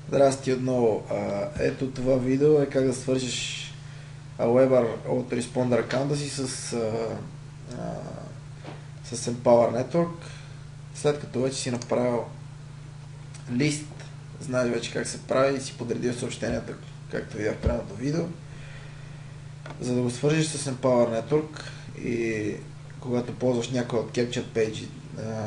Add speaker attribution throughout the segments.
Speaker 1: Здрасти отново. Ето това видео е как да свържеш Aweber Autoresponder аккаунта си с Empower Network. След като вече си направил лист, знаеш вече как се прави и си подредил съобщенията, както видях в предното видео. За да го свържиш с Empower Network и когато ползваш някой от Capture Page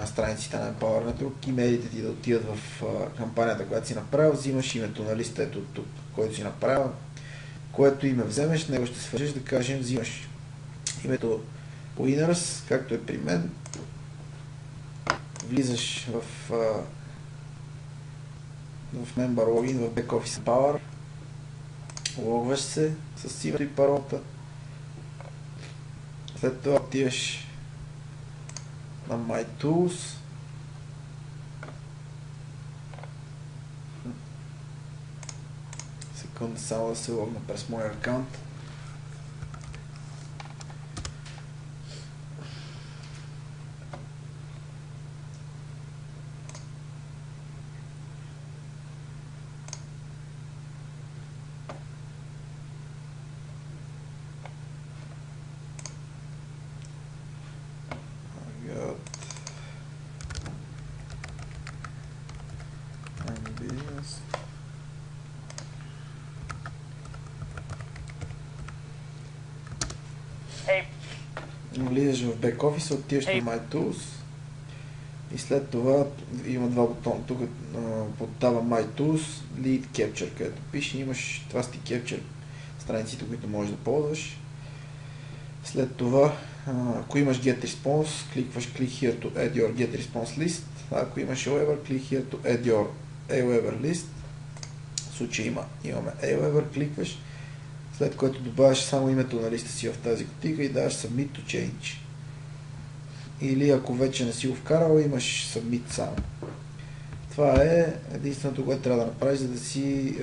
Speaker 1: страниците на Empower Network, имейлите ти да отидат в кампанията, която си направил, взимаш името на листа, ето тук, който си направил, което име вземеш, него ще свържеш, да кажем, взимаш името Winners, както е при мен, влизаш в Member Login, в Backoffice Empower, логваш се с името и паролата, след това отиваш на My Tools, секунда само да се логна през моя аккаунт. Влизаш в Backoffice, отиваш на My Tools и след това има два бутона. Тук под таба My Tools, Lead Capture, където пише, имаш това сте Capture страниците, които можеш да ползваш. След това, ако имаш Get Response, кликваш Click here to add your Get Response list. Ако имаш Aweber, Click here to add your Aweber list. В случай имаме Aweber, кликваш, след което добавяш само името на листа си в тази кутийка и даваш Submit to Change. Или ако вече не си го вкарал, имаш Submit само. Това е единственото, което трябва да направиш, за да си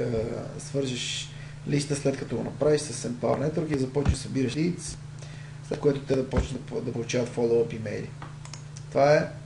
Speaker 1: свържеш листа, след като го направиш с Empower Network и започнеш да събираш leads, след което те да почнат да получават follow-up имейли. Това е.